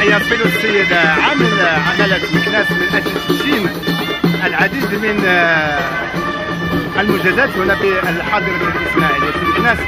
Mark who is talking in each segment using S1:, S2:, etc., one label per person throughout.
S1: يصل السيد عملت مكناس من اجل تسجيل العديد من المنجزات هنا في الحاضره الاسماعيليه في مكناس.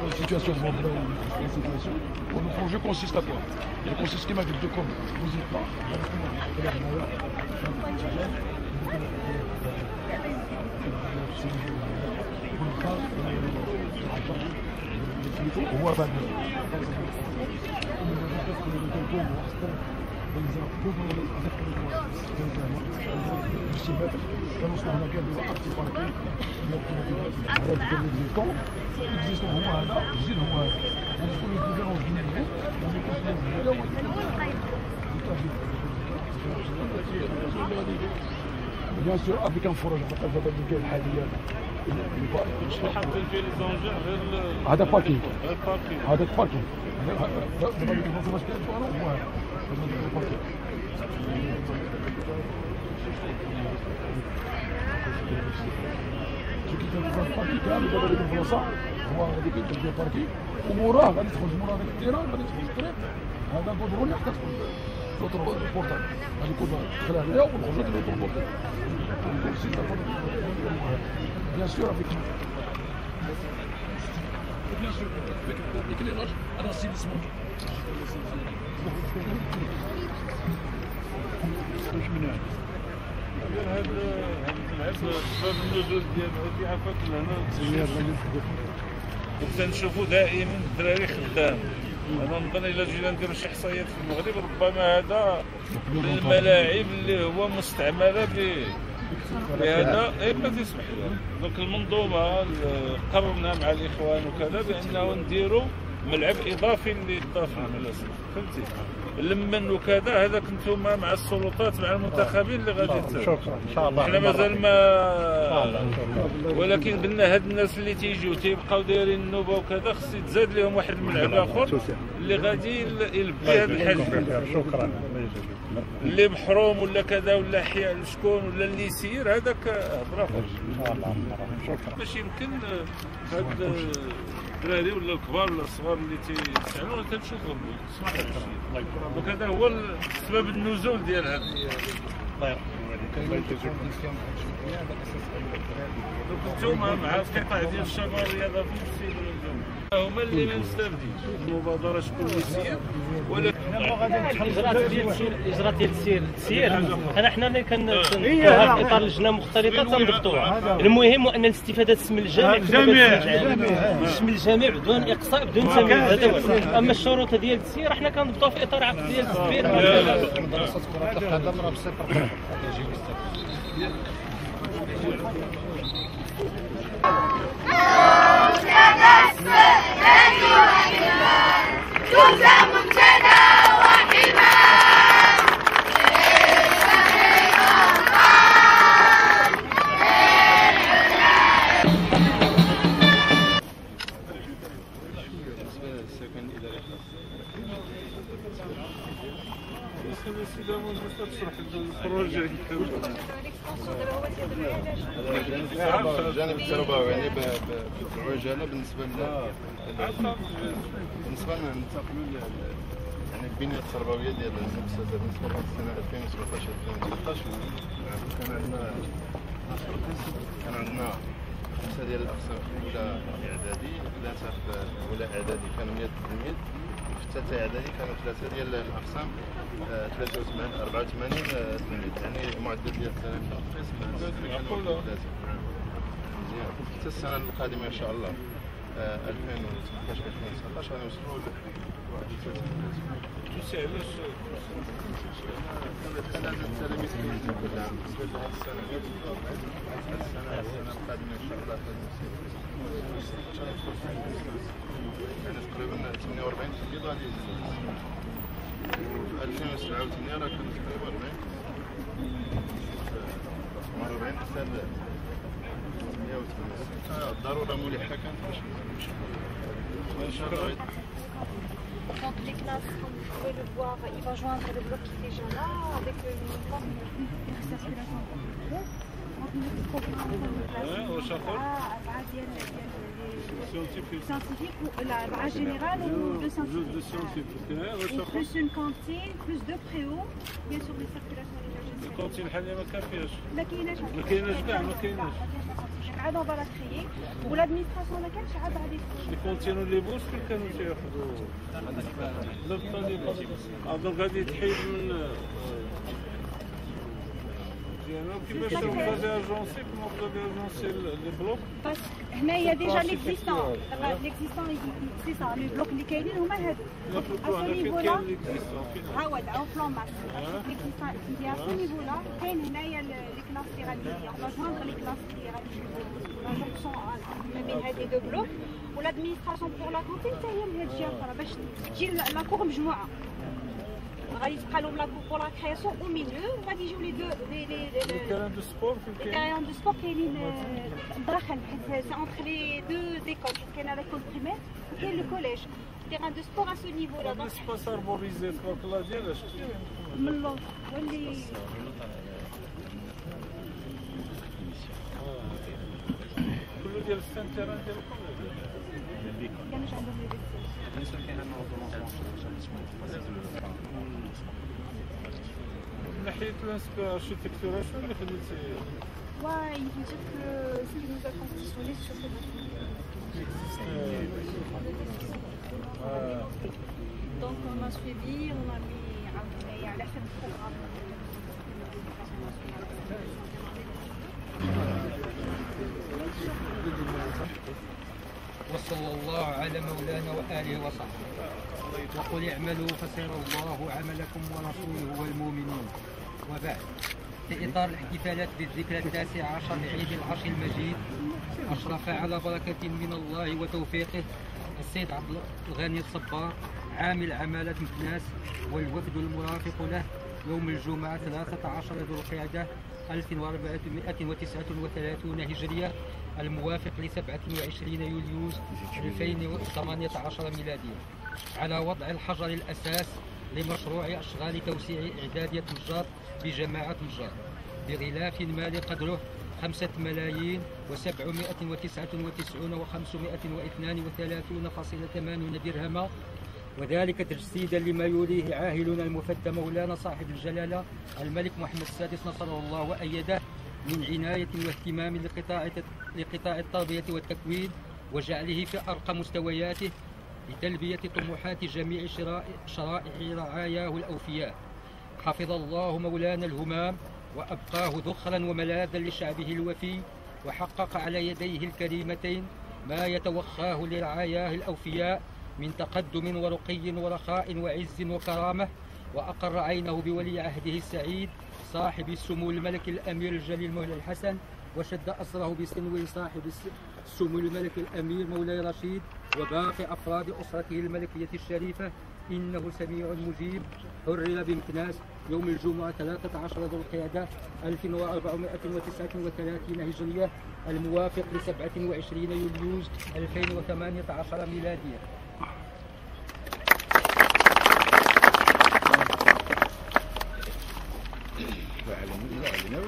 S2: La situation mon jeu consiste à quoi? Il consiste à mettre deux communs. Bien sûr, avec un forage الحالية
S3: حاطين فيه لي غير
S2: هذا باركينغ
S3: الباركينغ
S2: هذا باركينغ هو هذيك التربيه باركينغ وموراه غادي تخرج موراه هذاك التيران غادي تخرج الطريق هذا بودرون اللي حتى تدخل البورتال غادي يكون تدخل هنايا ونخرجوا من البورتال بيان سور افيك بيان سور افيك ليكليراج انا سيليسمون واش من
S3: هذا باب النزول ديال هذه عفاك لهنا وكنشوفوا دائما الدراري خدام. انا نظن الا جينا نديروا شي احصائيات في المغرب ربما هذا من الملاعب اللي هو مستعمله بهذا ما تسمح لها. دونك المنظومه قررنا مع الاخوان وكذا بانه نديروا ملعب اضافي اللي ضاف للمدرسه فهمتي لمن وكذا. هذاك نتوما مع السلطات مع المنتخبين اللي غادي
S1: شكرا ان شاء الله.
S3: احنا مازال ما ولكن قلنا هاد الناس اللي تيجيو تيبقاو دايرين النوبه وكذا خص يتزاد لهم واحد الملعب اخر اللي غادي يلبي هذا الحجم.
S1: شكرا.
S3: اللي محروم ولا كذا ولا احياء لشكون ولا اللي يسير هذاك هضره اخرى
S1: ان شاء الله. شكرا.
S3: باش يمكن هاد الدراري ولا الكبار ولا الصغار اللي تيسعلوا تنشوفهم. دونك هذا هو سبب النزول ديال هذا. انتوما مع القطاع ديال الشباب الرياضه في السيد هما اللي ما مستافدينش المبادره شكون اللي يسير ولكن
S4: الاجراءات ديال التسيير حنا اللي كنحطوها في اطار لجنه مختلطه تنضبطوها. المهم ان الاستفاده اسم الجامع اسم الجامع بدون اقصاء بدون تمييز هذا هو. اما الشروط ديال التسيير حنا كنضبطوها في اطار عقد ديال التدبير.
S1: مدرسه كره القدم راه بصفر
S5: الجانب التربوي يعني بعجاله بالنسبه لنا ننتقلوا يعني البنيه التربويه ديال المؤسسه بالنسبه للسنه 2017 2018 كان عندنا 5 ديال الاقسام في اولى اعدادي، 3 في اولى اعدادي كانوا 100 تلميذ، وفي الثالثه اعدادي كانوا 3 ديال الاقسام 84 تلميذ، يعني معدل ديال التلاميذ في القسم كانوا 3. مزيان حتى السنه القادمه ان شاء الله 2018 2019 غنوصلوا ل 31.
S3: توسع علاش
S5: التلاميذ كيزيدوا كل عام بالنسبه لهذه السنه القادمه ان شاء الله يعني تقريبا 48 تلميذ غادي يزيدوا. وفي 2087 راه كانوا تقريبا 40 حتى 180. الضروره ملحه كانت باش ان شاء الله.
S6: Donc les classes, comme vous pouvez le voir, il va joindre le bloc qui est déjà là avec une forme de circulation. Scientifique ou la générale ou de scientifique. Plus une cantine, plus 2 préaux, bien sûr les circulations énergétiques.
S3: الكونتين الحاليه ما كان فيهاش.
S6: ما كايناش
S3: كاع ما كايناش.
S6: عاد on va la créer والادمينستراسيون ما كانش عاد غادي
S3: اللي كونتينوا لي بوش فين كانوا تياخذوا دونك غادي تحيد من ديالنا. كيفاش غادي اجونسي كما غادي اجونسي لي بلوك
S6: بس هنايا ديجا ليكزيستون سي سا لي بلوك اللي كاينين هما هادو ا نيفو لا عاود او بلان ماس ليكزيستون اللي ا نيفو لا كاين هنايا لي كلاس اللي غادي اون جوندر لي كلاس اللي غادي ما بين هادي دو بلوك والادمينستراسيون بور لا كونتين حتى هي من هاد الجهه الاخرى باش تجي لا كور مجموعه. غادي تبقى لهم لا كور بور لا كرياسيون او ميليو وغادي يجيو لي دو
S3: كان دو سبور فين كاين
S6: دو سبور كاينين داخل حيت سي اونتر لي دو زيكول كاين ليكول بريمير وكاين لو كوليج تيران دو سبور ا سو نيفو لا دونك
S3: سباس اربوريزي تبارك الله ديالاش
S6: من اللور واللي
S3: كله ديال السان تيران ديالكم
S6: كانش عندهم لي
S7: بالنسبه كاين عندنا
S3: من ناحيه الاركيتكتورا شنو اللي خدمتي؟
S6: Ouais, il veut dire que ce qui nous a conditionné sur ce bâtiment. Donc on a suivi, on a mis à la fin du programme.
S8: وصلى الله على مولانا وآله وصحبه وقل اعملوا فسيرى الله عملكم ورسوله والمؤمنون. وبعد، في إطار الاحتفالات بالذكرى 19 لعيد العرش المجيد، أشرف على بركة من الله وتوفيقه السيد عبد الغني الصبار عامل عمالة مكناس والوفد المرافق له يوم الجمعة 13 ذو القعدة 1439 هجرية الموافق ل 27 يوليوز 2018 ميلادية على وضع الحجر الأساس لمشروع أشغال توسيع إعدادية نجار بجماعة نجار بغلاف مالي قدره 5,799,532.8 درهما، وذلك تجسيدا لما يوليه عاهلنا المفدى مولانا صاحب الجلالة الملك محمد السادس نصره الله وأيده من عناية واهتمام لقطاع التربية والتكوين وجعله في أرقى مستوياته لتلبية طموحات جميع شرائح رعاياه الأوفياء. حفظ الله مولانا الهمام وأبقاه ذخرا وملاذا لشعبه الوفي، وحقق على يديه الكريمتين ما يتوخاه لرعاياه الأوفياء من تقدم ورقي ورخاء وعز وكرامة، وأقر عينه بولي عهده السعيد صاحب السمو الملك الأمير الجليل مولاي الحسن، وشد أسره بسنو صاحب السمو الملك الأمير مولاي رشيد وباقي أفراد أسرته الملكية الشريفة، إنه سميع مجيب. حرر بمكناس يوم الجمعة 13 ذو القعدة 1439 هجرية الموافق ل 27 يوليوز 2018 ميلادية.
S5: لا علينا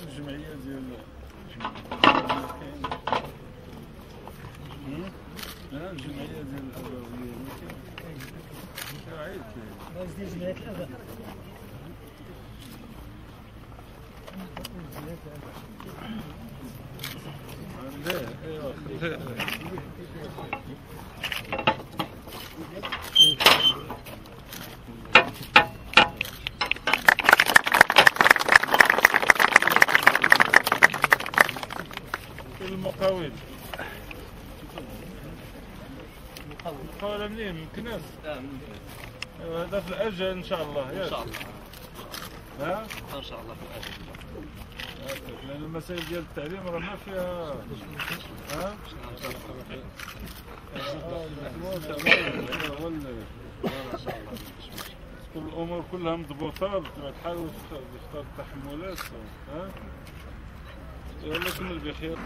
S3: الجمعية ديال الجمعية ديال الأبوية عيد
S4: باش ديال جمعية الآباء.
S3: المقاول منين؟ من كناس؟ هذا في الأجل إن شاء الله. إن شاء الله. ها؟ إن شاء الله في الأجل. لأن المسائل ديال التعليم راه ما فيها. ها؟ كل الأمور كلها مضبوطة، تحاول تختار التحملات. ها؟ يلا كمل بخير.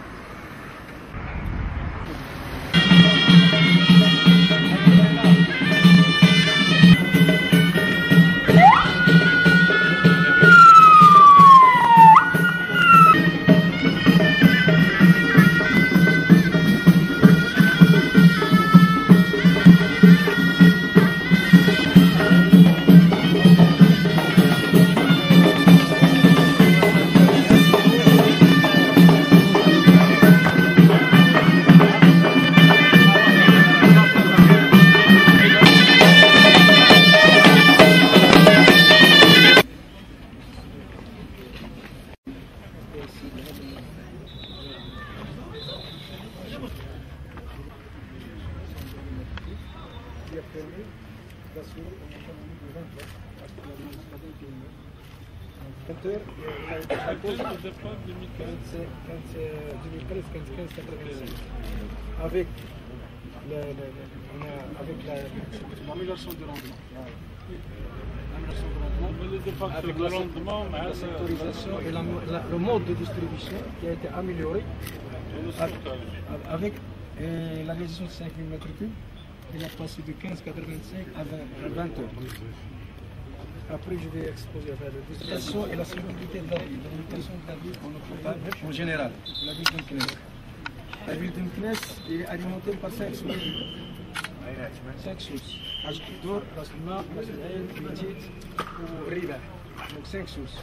S7: Avec l'amélioration du rendement. Avec la sectorisation et le mode de distribution qui a été amélioré avec la réalisation de 5 000 m3, il a passé de 15,85 à 20 heures. Après, je vais exposer la distribution et la solidité de la ville, l'alimentation de la ville en eau potable en général, la ville de Meknès. La ville de Meknès est alimentée par 5 sources. 5 sources. Ajdour, Rasma, Masraïl, Bitit ou Rila. Donc 5 sources.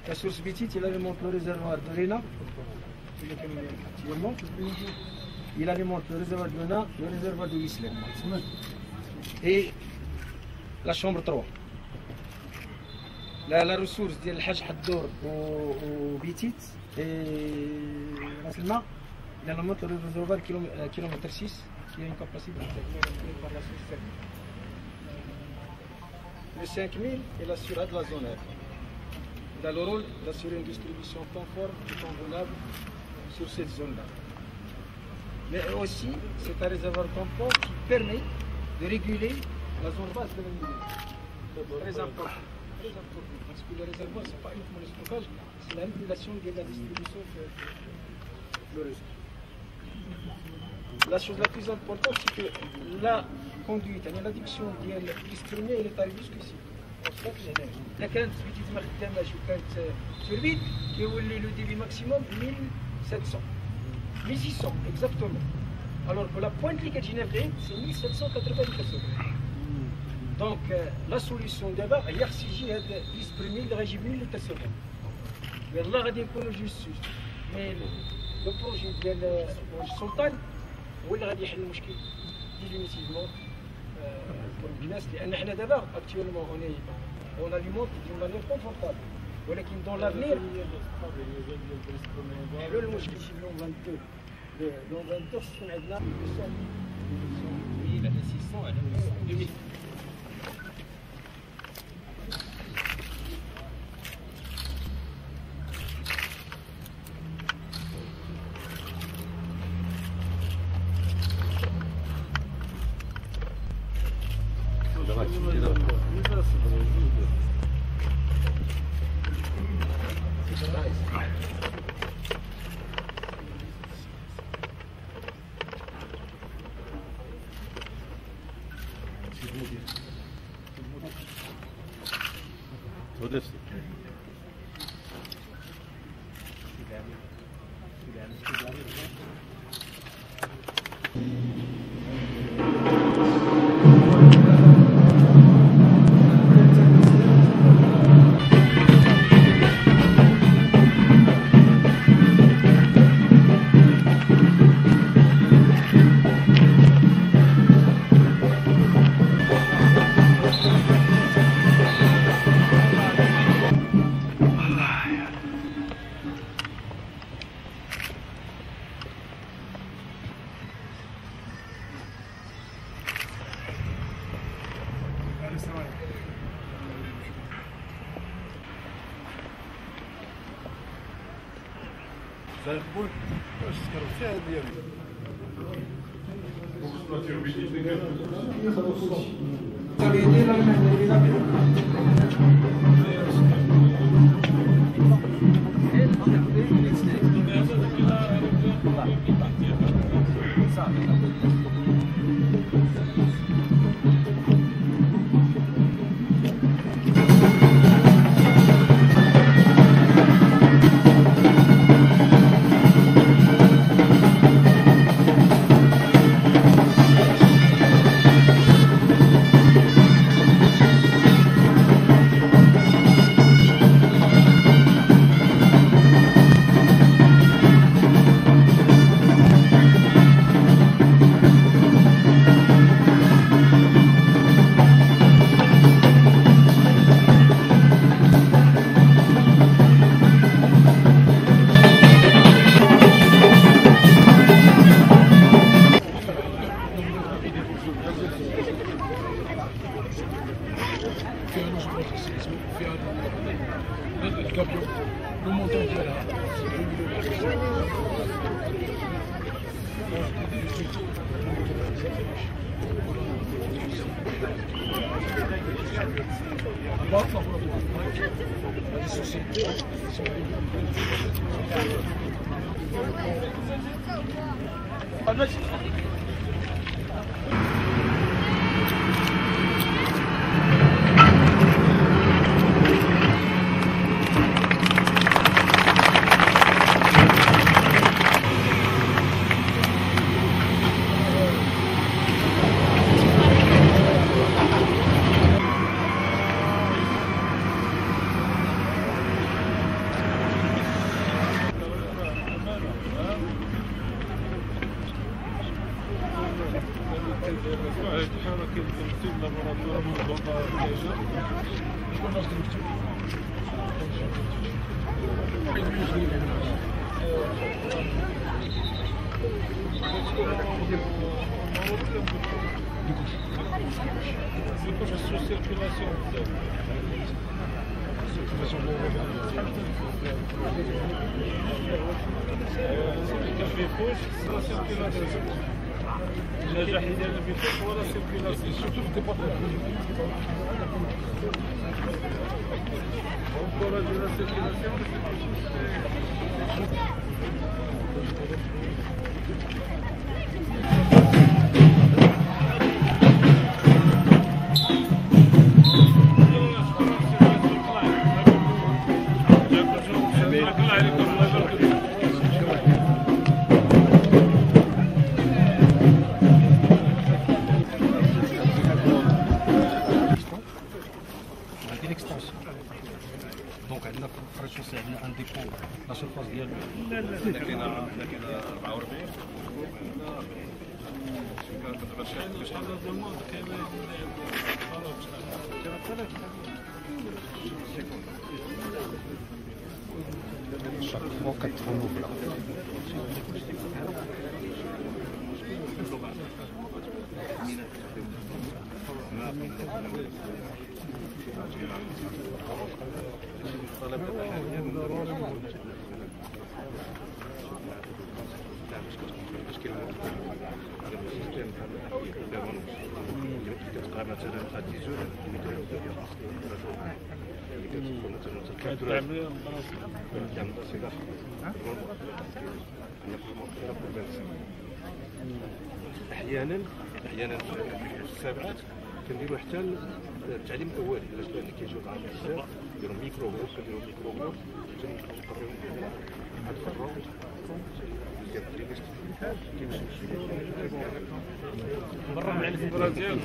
S7: La source Bitit, il alimente le réservoir de Rina. Il alimente le réservoir de Lena, le réservoir de Wislem. Et la chambre 3. La ressource ديال الحاج حدور وبيتيت راس الماء il alimente le réservoir kilomètre 6 qui a une capacité par la source 7. Le 5000 est la surade de la zone R. il a le rôle d'assurer une distribution conforme et convenable sur cette zone-là. Mais aussi, c'est un réservoir tampon qui permet de réguler la zone basse de la milieu. Très important. Parce que le réservoir, ce n'est pas uniquement le stockage, c'est la régulation de la distribution fleureuse. La chose la plus importante, c'est que la conduite, l'adduction d'exprimer, elle est arrivée jusqu'ici. Là, quand sur 8, le débit maximum 1700. 1600, exactement. Alors que la pointe liquide ginévrienne, c'est 1780 litres. Donc, la solution d'abord, il y a d'exprimer le régime litres secondes. Mais là, il y a juste. Mais le projet de Sultan, هو اللي غادي يحل المشكل définitivement pour الناس لان حنا دابا actuellement on alimente d'une manière confortable ولكن dans l'avenir حلول المشكل في لون 22 لون 22 خصنا عندنا 600 على 2000
S3: circulation. كيفوش لا سيركيلاسيون النجاح ديال البيفوش ولا سيركيلاسيون
S2: سورتو في الديبارتمون
S3: الكره ديال لا سيركيلاسيون
S2: دونك عندنا في الريشوسي عندنا ان ديبو لا سيرفاس ديال
S3: لكن 44 شحال هذا المود كاين
S2: وقت رونوفلا
S9: احيانا في السابعات كنديروا حتى التعليم الاولي باش كيجيو طلاب بزاف كنديروا ميكرو جروب حتى نقريوهم هاد الراوند
S3: الخبره ديالك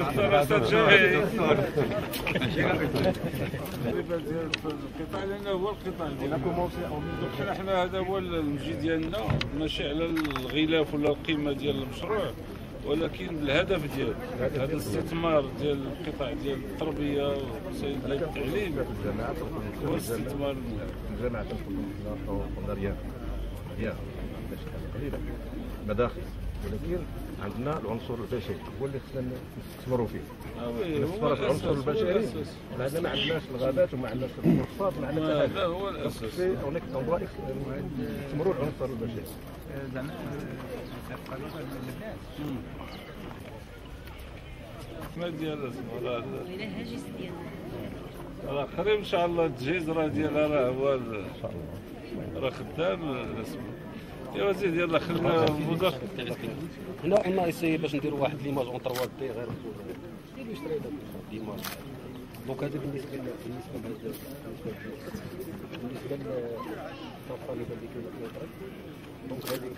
S3: الدراسات جايه التجربه ديال القطاع لان هو القطاع ديالنا حنا هذا هو المجي ديالنا ماشي على الغلاف ولا القيمه ديال المشروع ولكن الهدف ديالو هذا الاستثمار ديال القطاع ديال التربيه والتعليم هو الاستثمار المهم.
S9: الجامعه قلنا رياض قليله مداخل ولكن عندنا العنصر البشري هو اللي خصنا نستثمروا فيه. نستثمروا في العنصر البشري لان ما عندناش الغابات وما عندناش الفرصات وما عندناش حتى حاجه.
S3: هو الاساس.
S9: هناك نستثمروا العنصر البشري.
S3: ما ديال ولا هاجس ديالنا قريب ان شاء الله التجهيز راه ديالها راه هو راه خدام رسمي. يا وزيد يلاه خلينا المداخل.
S2: هنا قلنا اسيي باش نديروا واحد ليماج اون 3 دي غير ليماج. دونك هذا بالنسبه للطالب اللي كيدير دونك هذيك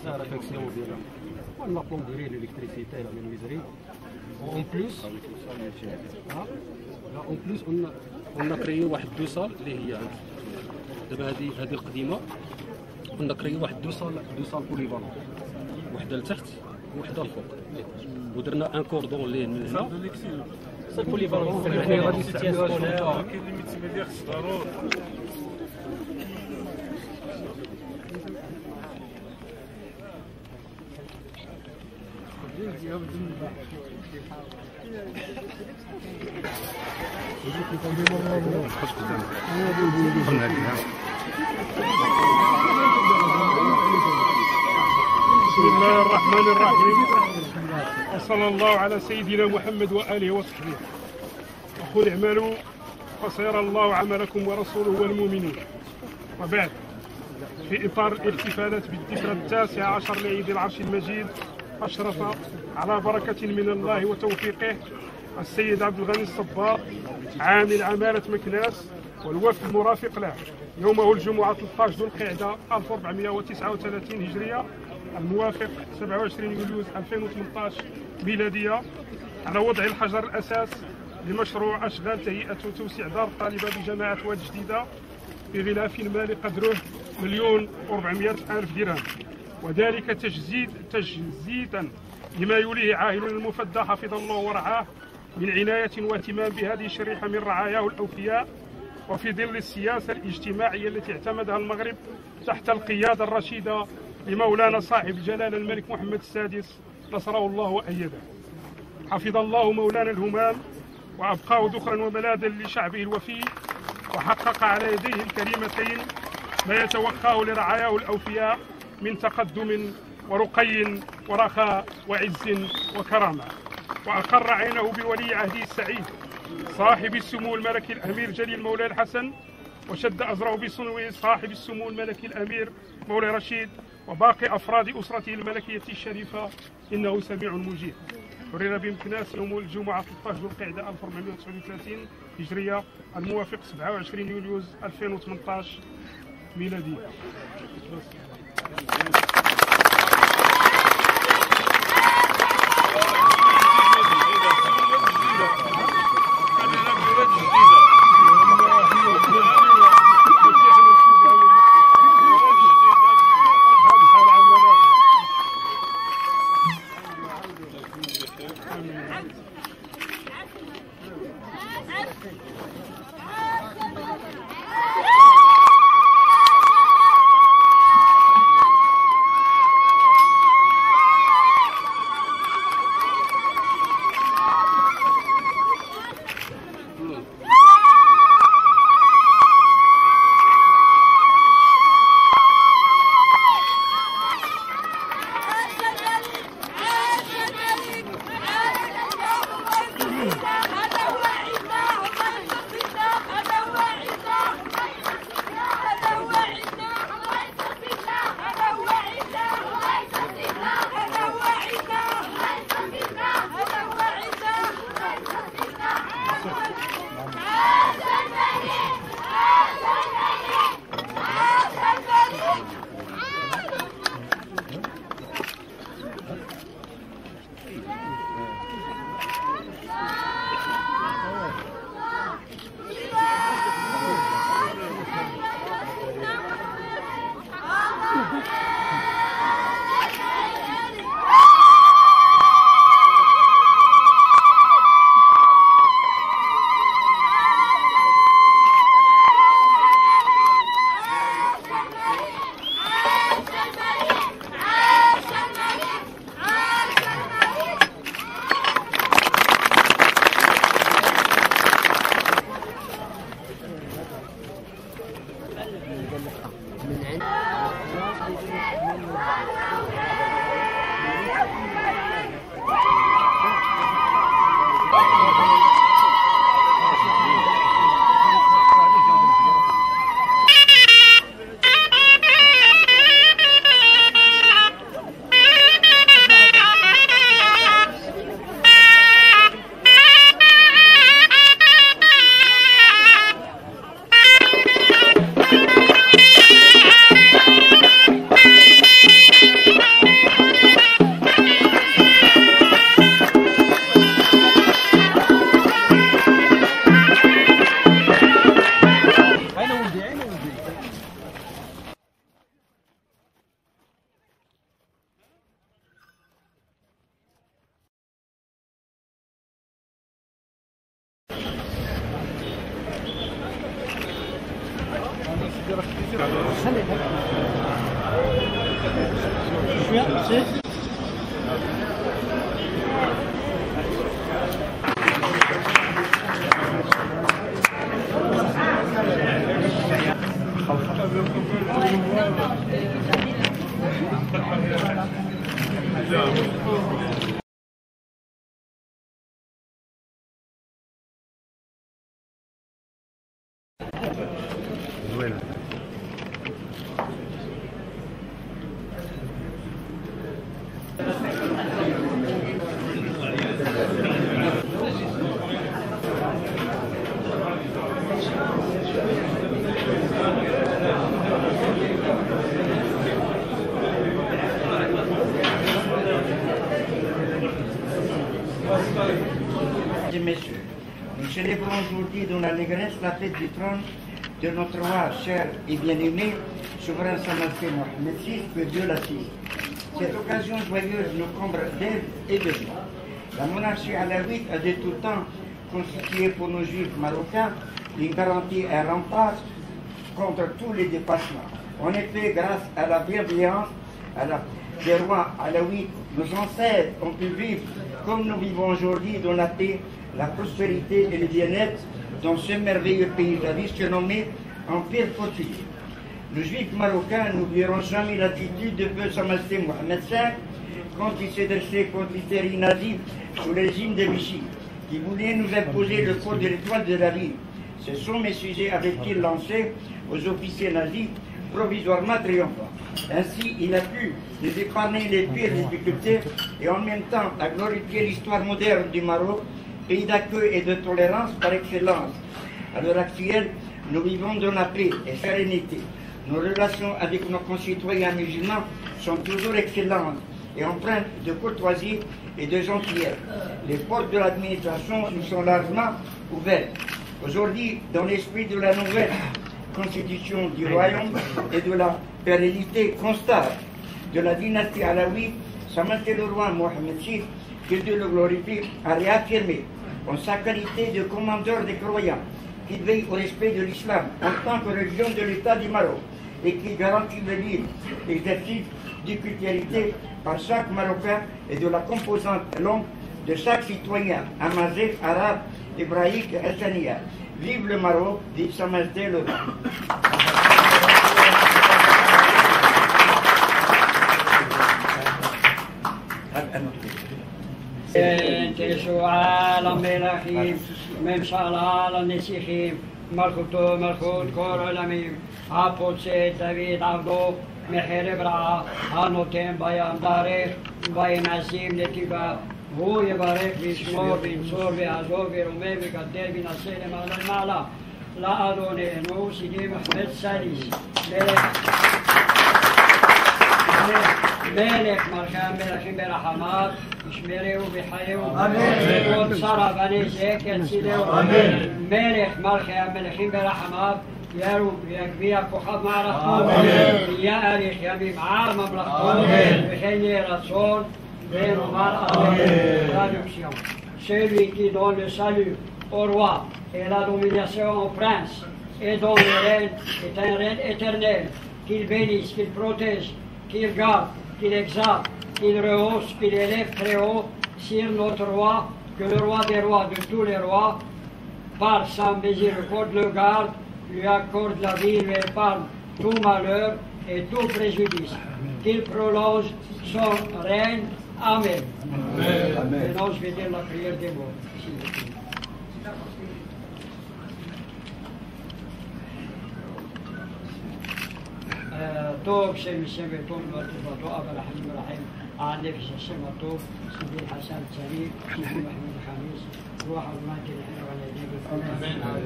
S2: réflexion ديالها ولا بلون ديري ليليكتريسيتي لا مينويزري اون بليس لا اون بليس قلنا كريو واحد دو صال اللي هي دابا هذه القديمه قلنا كريو واحد دو صال بوليفالون وحده لتحت وحده الفوق ودرنا ان كوردون اللي من هنا صال بوليفالون غادي يستعملوها
S3: كاين اللي متمدير خص ضروري
S10: بسم الله الرحمن الرحيم وصلى الله على سيدنا محمد وآله وصحبه. وقل اعملوا فسيرى الله عملكم ورسوله والمؤمنين. وبعد، في إطار الاحتفالات بالذكرى 19 لعيد العرش المجيد أشرف على بركة من الله وتوفيقه السيد عبد الغني الصبار عامل عمالة مكناس والوفد المرافق له يومه الجمعة 13 ذو القعدة 1439 هجرية الموافق 27 يوليو 2018 ميلادية على وضع الحجر الأساس لمشروع أشغال تهيئة وتوسيع دار الطالبة بجماعة واد جديدة بغلاف مالي قدره 1,400,000 درهم، وذلك تجزيدا لما يوليه عاهل المفدى حفظ الله ورعاه من عناية واهتمام بهذه الشريحة من رعاياه الأوفياء، وفي ظل السياسة الاجتماعية التي اعتمدها المغرب تحت القيادة الرشيدة لمولانا صاحب الجلالة الملك محمد السادس نصره الله وأيده. حفظ الله مولانا الهمام وأبقاه ذخرا وملاذا لشعبه الوفي، وحقق على يديه الكريمتين ما يتوقاه لرعاياه الأوفياء من تقدم ورقي ورخاء وعز وكرامة. وأقر عينه بولي عهده السعيد صاحب السمو الملكي الأمير جليل مولاي الحسن، وشد أزره بصنوه صاحب السمو الملكي الأمير مولاي رشيد وباقي أفراد أسرته الملكية الشريفة، إنه سميع مجيب. حرر بامتناس يوم الجمعة 13 ذو القعدة 1439 هجرية الموافق 27 يوليو 2018 ميلادي.
S11: Messieurs, nous célébrons aujourd'hui dans l'allégresse la fête du trône de notre roi cher et bien-aimé, souverain Sa Majesté Mohamed VI, que Dieu l'assiste. Cette occasion joyeuse nous comble d'aide et de joie. La monarchie alawite a de tout temps constitué pour nos juifs marocains une garantie et un rempart contre tous les dépassements. En effet, grâce à la bienveillance, à la des rois alaouites, nos ancêtres ont pu vivre comme nous vivons aujourd'hui dans la paix, la prospérité et le bien-être dans ce merveilleux pays surnommé Empire portugais. Nous juifs marocains n'oublierons jamais l'attitude de feu Sa Majesté Mohamed V quand il s'est dressé contre l'hystérie nazie sous le régime de Vichy, qui voulait nous imposer le code de l'étoile de la vie. Ce sont mes sujets avait-il lancé aux officiers nazis provisoirement triomphants. Ainsi, il a pu nous épargner les pires difficultés et en même temps à glorifier l'histoire moderne du Maroc, pays d'accueil et de tolérance par excellence. À l'heure actuelle, nous vivons dans la paix et sérénité. Nos relations avec nos concitoyens musulmans sont toujours excellentes et empreintes de courtoisie et de gentillesse. Les portes de l'administration nous sont largement ouvertes. Aujourd'hui, dans l'esprit de la nouvelle constitution du royaume et de la pérennité constante de la dynastie alaouite, Sa Majesté le roi Mohamed VI, que Dieu le glorifie, a réaffirmé en sa qualité de commandeur des croyants qu'il veille au respect de l'islam en tant que religion de l'État du Maroc et qui garantit le libre exercice du culturalité par chaque Marocain et de la composante langue de chaque citoyen, amazigh, arabe, hébraïque et hassania. Vive le Maroc, dit Sa Majesté le roi.
S12: تشوع الملكين من شعر النسيخين ملكوتو ملكوت كل علمين عبوتسي دافيد عبدو محير برعا هانوتين بيان داريخ بيان عزيم نتيبا هو يبارك بشمور بنصور بعزو برمي بقدر بنصير معنى المعلى لا أدوني نو سيدي محمد سادس ملك مرخام ملكين برحمات يشمريو بحيو وبصرف أني زيك سيديو ملك مرخام ملكين برحمات يا رب يا كبير كحب مع رسول يا أليخ يا بمعار مملكتون بخيني رسول بين المرأة traduction. Celui qui donne le salut au roi et la domination au prince et dont le règne est un règne éternel, qu'il bénisse, qu'il protège, qu'il garde, qu'il exalte, qu'il rehausse, qu'il élève très haut sur notre roi, que le roi des rois de tous les rois, par sa miséricorde le garde, lui accorde la vie, lui épargne tout malheur et tout préjudice, qu'il prolonge son règne. Amen. Maintenant, je vais dire la prière des mots. توب سيم سيم توب مرتبة أبا الرحيم الرحيم عن نفس السيم توب سيدي الحسن الشريف سيدي محمود الخميس روح الماكي الحين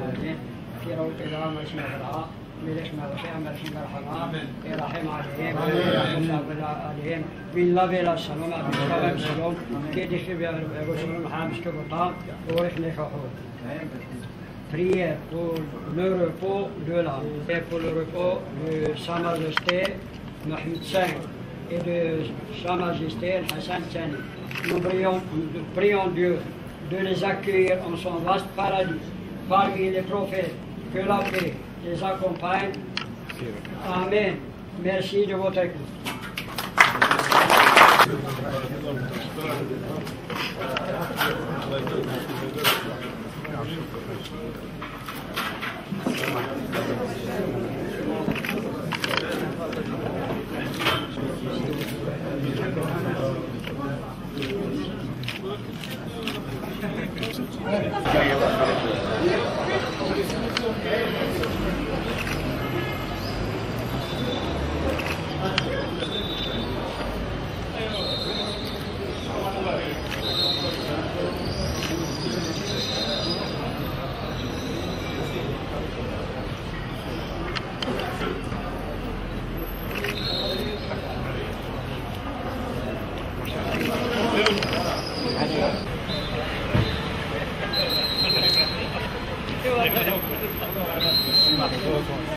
S12: والدين في روض الغرام اسمه فرعاء ملك ملكي ملكي مرحبا رحم عليهم عليهم من لبلا السلام بالسلام سلام كي دخل بغسل محامس كبطان ورحنا خحول. Prière pour le repos de l'âme et pour le repos de Sa Majesté Mohamed V et de Sa Majesté Hassan Thani. Nous prions Dieu de les accueillir en son vaste paradis parmi les prophètes. Que la paix les accompagne. Amen. Merci de votre écoute.